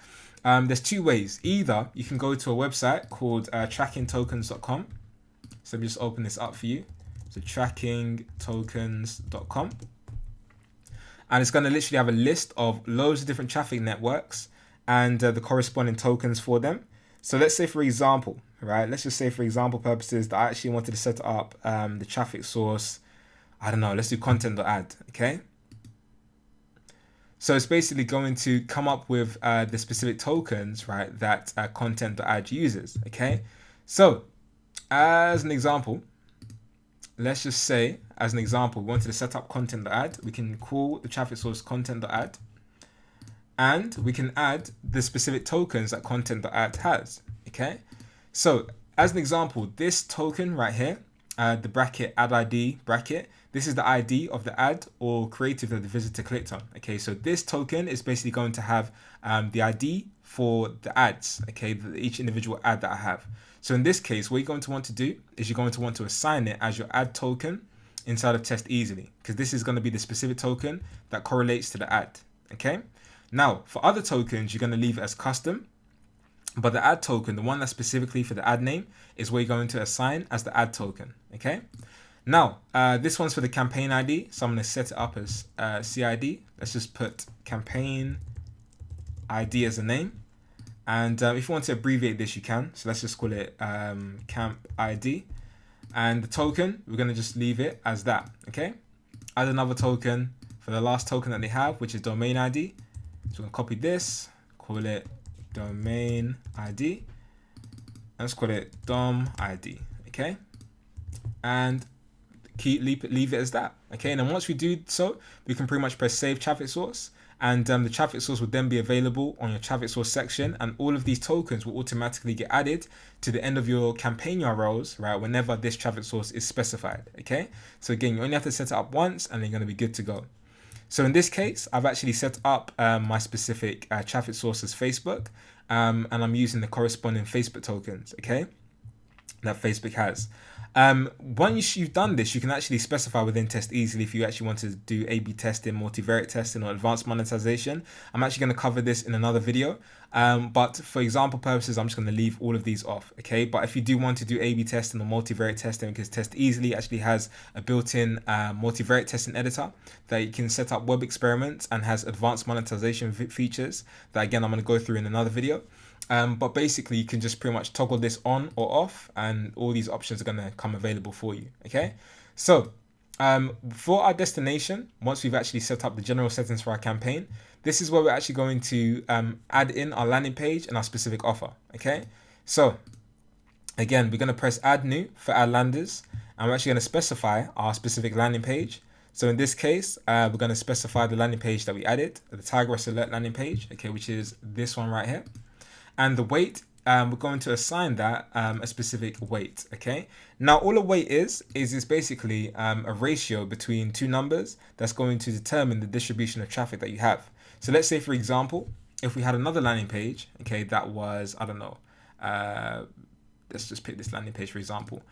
There's 2 ways. Either you can go to a website called trackingtokens.com. So let me just open this up for you. So trackingtokens.com, and it's going to literally have a list of loads of different traffic networks and the corresponding tokens for them. So let's say for example, right, let's just say for example purposes that I actually wanted to set up the traffic source, I don't know, let's do content.ad, okay. So it's basically going to come up with the specific tokens, right, that content.ad uses, okay. So as an example, let's just say, as an example, we wanted to set up content.ad. We can call the traffic source content.ad, and we can add the specific tokens that content.ad has. Okay, so as an example, this token right here, the bracket ad ID bracket, this is the ID of the ad or creative that the visitor clicked on. Okay, so this token is basically going to have the ID for the ads, okay, each individual ad that I have. So in this case, what you're going to want to do is you're going to want to assign it as your ad token inside of Test Easily, because this is going to be the specific token that correlates to the ad. Okay. Now for other tokens, you're going to leave it as custom, but the ad token, the one that's specifically for the ad name, is where you're going to assign as the ad token. Okay. Now this one's for the campaign ID, so I'm going to set it up as CID. Let's just put campaign ID as a name. And if you want to abbreviate this, you can. So let's just call it camp ID. And the token, we're going to just leave it as that. Okay. Add another token for the last token that they have, which is domain ID. So we're going to copy this, call it domain ID. And let's call it dom ID. Okay. And leave it as that. Okay. And then once we do so, we can pretty much press save traffic source. And the traffic source will then be available on your traffic source section, and all of these tokens will automatically get added to the end of your campaign URLs, right, whenever this traffic source is specified. Okay, so again, you only have to set it up once and then you're going to be good to go. So in this case, I've actually set up my specific traffic source as Facebook, and I'm using the corresponding Facebook tokens, okay, that Facebook has. Once you've done this, you can actually specify within Test Easily if you actually want to do A/B testing, multivariate testing, or advanced monetization. I'm actually going to cover this in another video. But for example purposes, I'm just going to leave all of these off. Okay. But if you do want to do A/B testing or multivariate testing, because Test Easily actually has a built-in multivariate testing editor that you can set up web experiments and has advanced monetization features that, again, I'm going to go through in another video. But basically you can just pretty much toggle this on or off, and all these options are going to come available for you. Okay. So for our destination, once we've actually set up the general settings for our campaign, this is where we're actually going to add in our landing page and our specific offer. Okay. So again, we're going to press add new for our landers, and we're actually going to specify our specific landing page. So in this case, we're going to specify the landing page that we added, the Tigress Alert landing page, okay, which is this one right here. And the weight, we're going to assign that a specific weight. Okay. Now all a weight is basically a ratio between two numbers that's going to determine the distribution of traffic that you have. So let's say, for example, if we had another landing page, okay, that was, I don't know, let's just pick this landing page for example,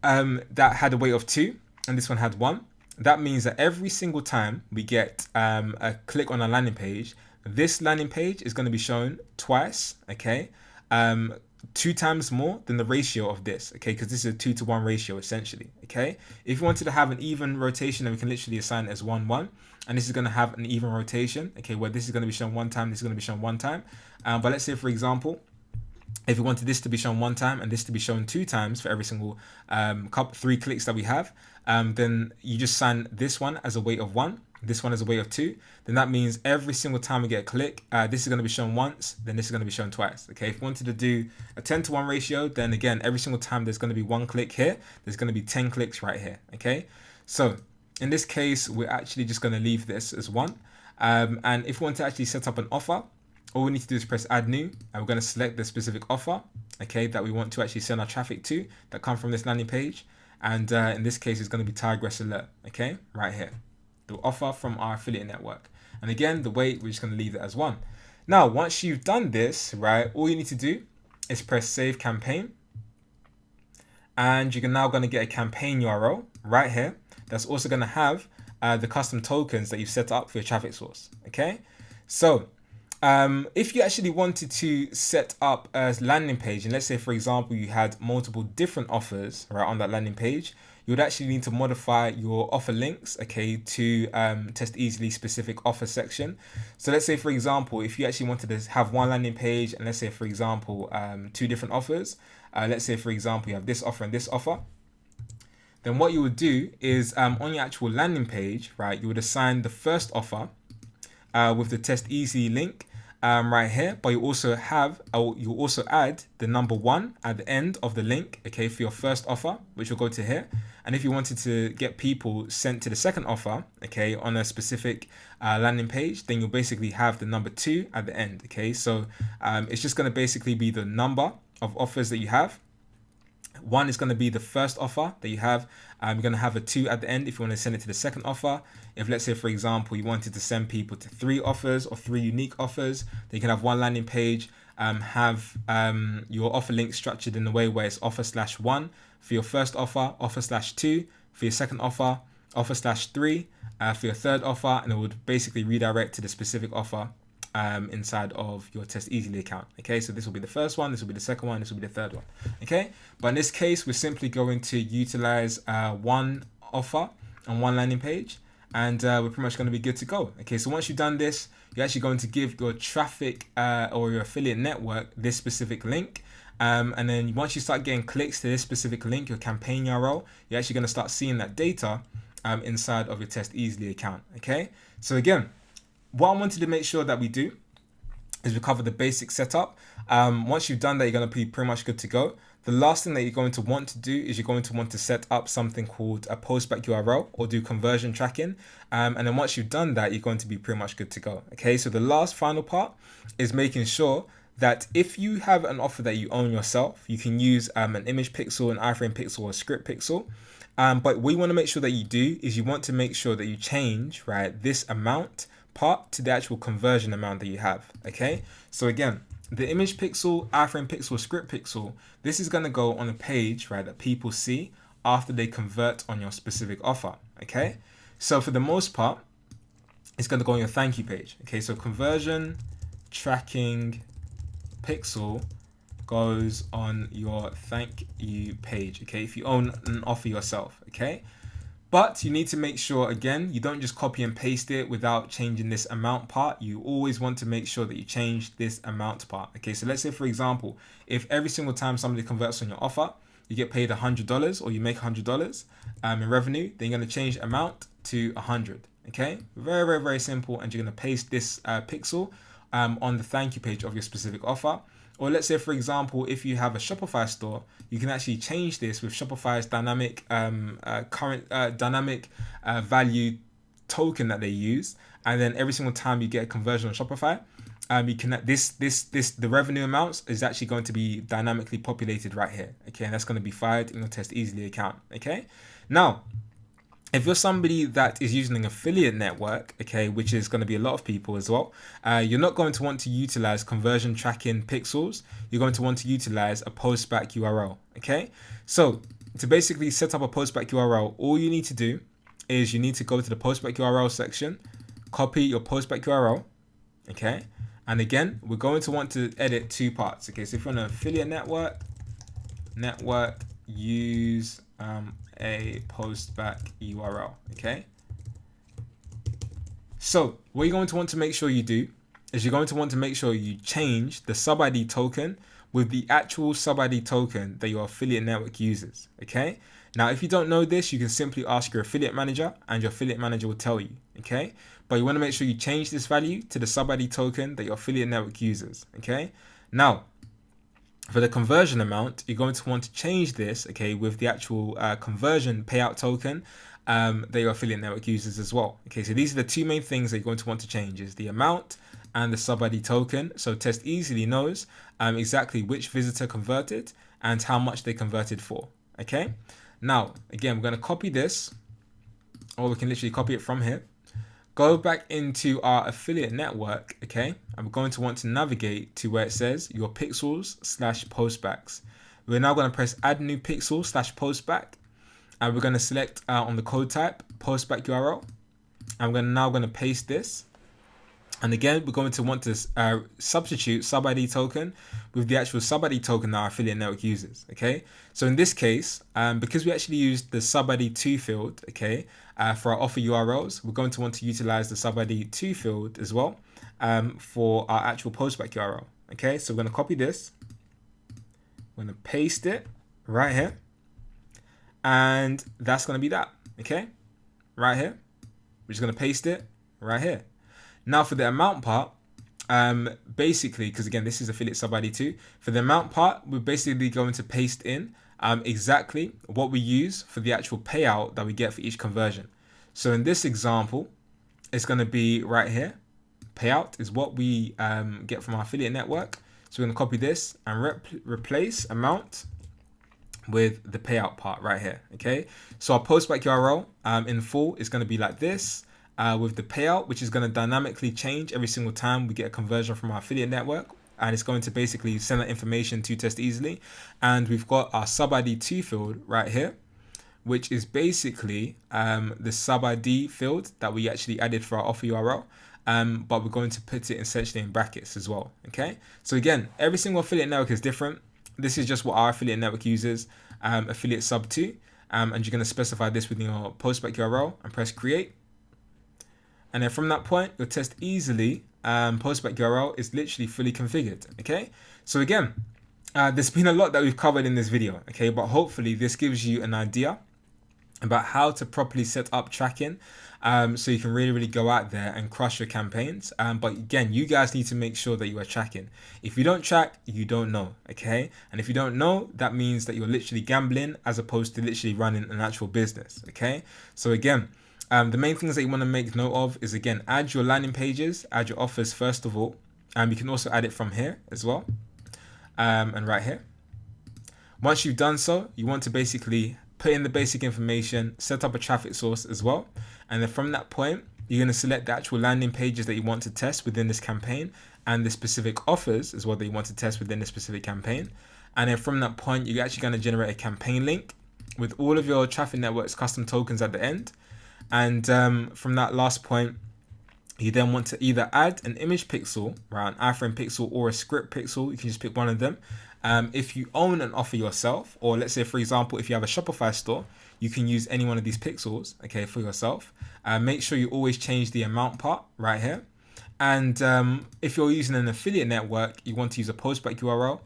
that had a weight of 2 and this one had 1. That means that every single time we get a click on a landing page, this landing page is going to be shown twice, okay, 2 times more than the ratio of this, okay, because this is a 2-to-1 ratio essentially, okay. If you wanted to have an even rotation, then we can literally assign it as 1, 1, and this is going to have an even rotation, okay, where this is going to be shown 1 time, this is going to be shown 1 time. But let's say, for example, if we wanted this to be shown 1 time and this to be shown 2 times for every single 3 clicks that we have, then you just assign this one as a weight of 1, this one as a weight of 2. Then that means every single time we get a click, this is going to be shown once, then this is going to be shown twice. Okay, if you wanted to do a 10-to-1 ratio, then again, every single time there's going to be 1 click here, there's going to be 10 clicks right here. Okay, so in this case, we're actually just going to leave this as 1. And if we want to actually set up an offer, all we need to do is press add new, and we're going to select the specific offer, okay, that we want to actually send our traffic to that come from this landing page. And in this case, it's going to be Tigress Alert, okay, right here, the offer from our affiliate network. And again, the weight, we're just going to leave it as 1. Now, once you've done this, right, all you need to do is press save campaign, and you're now going to get a campaign URL right here that's also going to have the custom tokens that you've set up for your traffic source. Okay, so if you actually wanted to set up a landing page, and let's say, for example, you had multiple different offers right on that landing page, you would actually need to modify your offer links, okay, to Test Easily specific offer section. So let's say, for example, if you actually wanted to have one landing page, and let's say, for example, 2 different offers, let's say, for example, you have this offer and this offer, then what you would do is on your actual landing page, right, you would assign the first offer with the Test Easily link right here, but you also add the number 1 at the end of the link, okay, for your first offer, which will go to here. And if you wanted to get people sent to the second offer, okay, on a specific landing page, then you'll basically have the number 2 at the end, okay. So it's just going to basically be the number of offers that you have. 1 is going to be the first offer that you have. You're going to have a 2 at the end if you want to send it to the second offer. If, let's say, for example, you wanted to send people to 3 offers or 3 unique offers, then you can have 1 landing page have your offer link structured in a way where it's offer/1 for your first offer, offer/2 for your second offer, offer/3 for your third offer, and it would basically redirect to the specific offer inside of your Test Easily account. Okay, so this will be the first one, this will be the second one, this will be the third one. Okay, but in this case, we're simply going to utilize one offer and one landing page, and we're pretty much going to be good to go. Okay, so once you've done this, you're actually going to give your traffic or your affiliate network this specific link. And then once you start getting clicks to this specific link, your campaign URL, you're actually going to start seeing that data inside of your Test Easily account. Okay, so again, what I wanted to make sure that we do is we cover the basic setup. Once you've done that, you're going to be pretty much good to go. The last thing that you're going to want to do is you're going to want to set up something called a postback URL or do conversion tracking. And then once you've done that, you're going to be pretty much good to go. Okay, so the last final part is making sure that if you have an offer that you own yourself, you can use an image pixel, an iframe pixel, or a script pixel. But what you want to make sure that you do is you want to make sure that you change, right, this amount part to the actual conversion amount that you have. Okay, so again, the image pixel, iframe pixel, script pixel, this is going to go on a page, right, that people see after they convert on your specific offer. Okay, so for the most part, it's going to go on your thank you page. Okay, so conversion tracking pixel goes on your thank you page. Okay, if you own an offer yourself. Okay, but you need to make sure, again, you don't just copy and paste it without changing this amount part. You always want to make sure that you change this amount part. Okay, so let's say, for example, if every single time somebody converts on your offer, you get paid $100 or you make $100 in revenue, then you're going to change amount to 100. Okay, very, very, very simple. And you're going to paste this pixel on the thank you page of your specific offer. Or let's say, for example, if you have a Shopify store, you can actually change this with Shopify's dynamic value token that they use, and then every single time you get a conversion on Shopify, you can the revenue amounts is actually going to be dynamically populated right here. Okay, and that's going to be fired in your Test Easily account. Okay, now, if you're somebody that is using an affiliate network, okay, which is going to be a lot of people as well, you're not going to want to utilize conversion tracking pixels. You're going to want to utilize a postback URL. Okay, so to basically set up a postback URL, all you need to do is you need to go to the postback URL section, copy your postback URL. Okay, and again, we're going to want to edit two parts. Okay, so if you're on an affiliate network, use a postback URL. Okay, so what you're going to want to make sure you do is you're going to want to make sure you change the sub ID token with the actual sub ID token that your affiliate network uses. Okay, now if you don't know this, you can simply ask your affiliate manager and your affiliate manager will tell you. Okay, but you want to make sure you change this value to the sub ID token that your affiliate network uses. Okay, now for the conversion amount, you're going to want to change this, okay, with the actual conversion payout token that your affiliate network uses as well. Okay, so these are the two main things that you're going to want to change, is the amount and the sub ID token. So Test Easily knows exactly which visitor converted and how much they converted for. Okay, now again, we're going to copy this, or we can literally copy it from here. Go back into our affiliate network, okay? And we're going to want to navigate to where it says your pixels/postbacks. We're now going to press add new pixel/postback, and we're going to select on the code type postback URL. And we're now going to paste this. And again, we're going to want to substitute sub ID token with the actual sub ID token that our affiliate network uses. Okay, so in this case, because we actually used the sub ID 2 field, okay, for our offer URLs, we're going to want to utilize the sub ID 2 field as well for our actual postback URL. Okay, so we're going to copy this, we're going to paste it right here, and that's going to be that. Okay, right here, we're just going to paste it right here. Now for the amount part, basically, because again, this is affiliate sub ID 2, for the amount part, we're basically going to paste in exactly what we use for the actual payout that we get for each conversion. So in this example, it's going to be right here. Payout is what we get from our affiliate network. So we're going to copy this and replace amount with the payout part right here. Okay, so our postback URL in full is going to be like this. With the payout, which is going to dynamically change every single time we get a conversion from our affiliate network, and it's going to basically send that information to Test Easily. And we've got our sub ID 2 field right here, which is basically the sub ID field that we actually added for our offer URL. But we're going to put it essentially in brackets as well. Okay, so again, every single affiliate network is different. This is just what our affiliate network uses, affiliate sub 2, and you're going to specify this within your postback URL and press create. And then from that point, your Test Easily postback URL is literally fully configured. Okay, so again, there's been a lot that we've covered in this video. Okay, but hopefully this gives you an idea about how to properly set up tracking, so you can really go out there and crush your campaigns. But again, you guys need to make sure that you are tracking. If you don't track, you don't know. Okay, and if you don't know, that means that you're literally gambling as opposed to literally running an actual business. Okay, so again, the main things that you want to make note of is, again, add your landing pages, add your offers first of all. You can also add it from here as well, and right here. Once you've done so, you want to basically put in the basic information, set up a traffic source as well. And then from that point, you're going to select the actual landing pages that you want to test within this campaign, and the specific offers as well that you want to test within this specific campaign. And then from that point, you're actually going to generate a campaign link with all of your traffic network's custom tokens at the end. And from that last point, you then want to either add an image pixel, right, an iframe pixel, or a script pixel. You can just pick one of them. If you own an offer yourself, or let's say, for example, if you have a Shopify store, you can use any one of these pixels, okay, for yourself. Make sure you always change the amount part right here. And if you're using an affiliate network, you want to use a postback URL,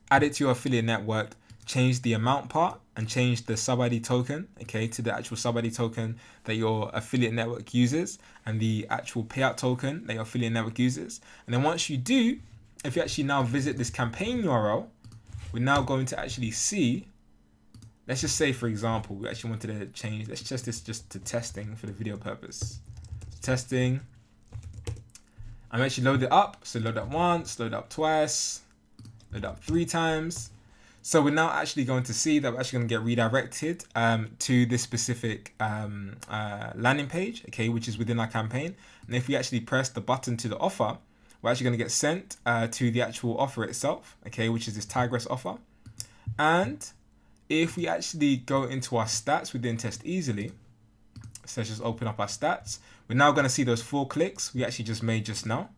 add it to your affiliate network, change the amount part, and change the sub ID token, okay, to the actual sub ID token that your affiliate network uses, and the actual payout token that your affiliate network uses. And then once you do, if you actually now visit this campaign URL, we're now going to actually see, let's just say, for example, we actually wanted to change, let's test this just to testing for the video purpose. Testing. I'm actually load it up. So load up once, load up twice, load up 3 times. So we're now actually going to see that we're actually going to get redirected to this specific landing page, okay, which is within our campaign. And if we actually press the button to the offer, we're actually going to get sent to the actual offer itself, okay, which is this Tigress offer. And if we actually go into our stats within Test Easily, so let's just open up our stats. We're now going to see those 4 clicks we actually just made just now.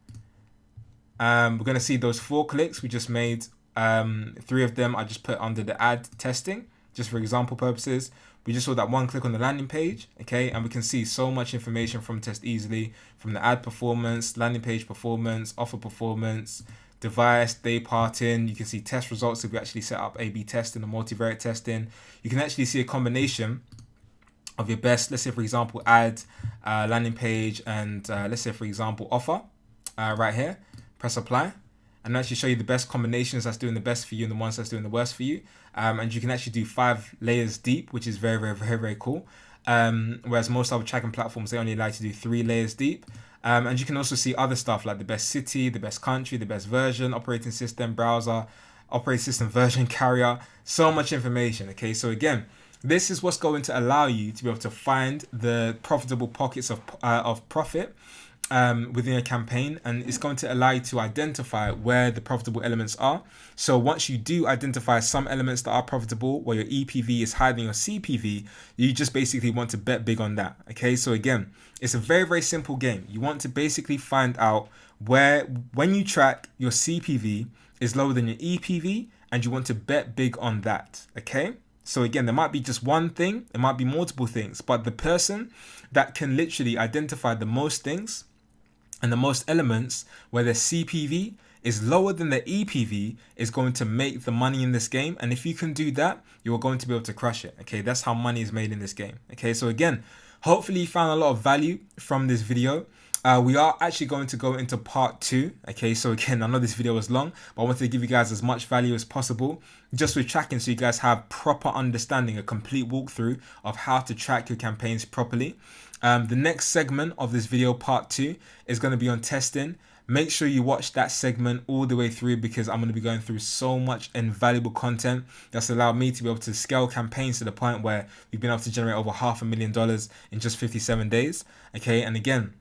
We're going to see those 4 clicks we just made. 3 of them I just put under the ad testing, just for example purposes. We just saw that 1 click on the landing page, okay, and we can see so much information from Test Easily, from the ad performance, landing page performance, offer performance, device, day parting. You can see test results if we actually set up A/B testing or multivariate testing. You can actually see a combination of your best, let's say for example, ad, landing page, and let's say for example, offer, right here. Press apply. And actually show you the best combinations that's doing the best for you and the ones that's doing the worst for you. And you can actually do 5 layers deep, which is very cool. Whereas most other tracking platforms, they only allow you to do 3 layers deep. And you can also see other stuff like the best city, the best country, the best version, operating system, browser, operating system version, carrier, so much information. Okay, so again, this is what's going to allow you to be able to find the profitable pockets of profit within a campaign, and it's going to allow you to identify where the profitable elements are. So once you do identify some elements that are profitable, where your EPV is higher than your CPV, you just basically want to bet big on that. Okay, so again, it's a very simple game. You want to basically find out where, when you track, your CPV is lower than your EPV, and you want to bet big on that. Okay, so again, there might be just one thing, it might be multiple things, but the person that can literally identify the most things and the most elements where their CPV is lower than their EPV is going to make the money in this game. And if you can do that, you're going to be able to crush it. Okay, that's how money is made in this game. Okay, so again, hopefully you found a lot of value from this video. We are actually going to go into part 2. Okay, so again, I know this video was long, but I wanted to give you guys as much value as possible just with tracking, so you guys have proper understanding, a complete walkthrough of how to track your campaigns properly. The next segment of this video, part 2, is going to be on testing. Make sure you watch that segment all the way through, because I'm going to be going through so much invaluable content that's allowed me to be able to scale campaigns to the point where we've been able to generate over $500,000 in just 57 days. Okay, and again,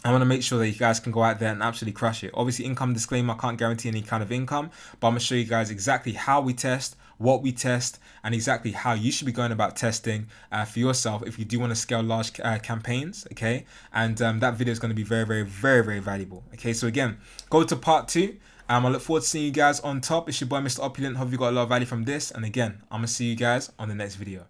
I want to make sure that you guys can go out there and absolutely crush it. Obviously, income disclaimer, I can't guarantee any kind of income, but I'm going to show you guys exactly how we test, what we test, and exactly how you should be going about testing for yourself if you do want to scale large campaigns, okay? And that video is going to be very, very, very, very valuable, okay? So again, go to part 2. I look forward to seeing you guys on top. It's your boy, Mr. Opulent. Hope you got a lot of value from this. And again, I'm going to see you guys on the next video.